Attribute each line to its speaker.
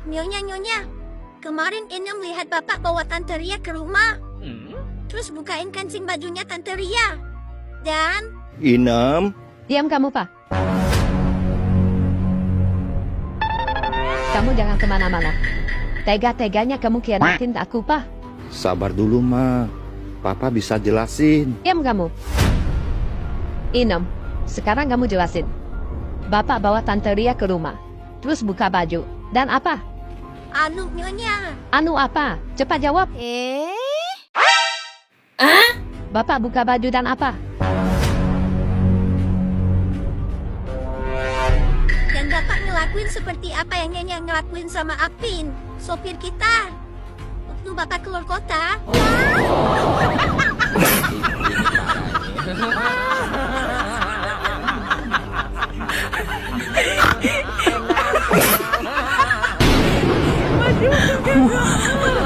Speaker 1: Nyonya, kemarin Inem lihat bapak bawa Tante Ria ke rumah. Terus bukain kancing bajunya Tante Ria. Dan...
Speaker 2: Inem,
Speaker 3: Diam kamu, Pak. Kamu jangan kemana-mana. Tega-teganya kamu khianatin aku, Pak.
Speaker 2: sabar dulu, Ma. Papa bisa jelasin.
Speaker 3: Diam kamu. Inem, sekarang kamu jelasin. Bapak bawa Tante Ria ke rumah. Terus buka baju. Dan apa?
Speaker 1: Anu, Nyonya.
Speaker 3: Anu apa? Cepat jawab. Bapak buka baju dan apa?
Speaker 1: Dan bapak ngelakuin seperti apa yang Nyonya ngelakuin sama Apin, sopir kita. Waktu bapak keluar kota.
Speaker 4: Waduh.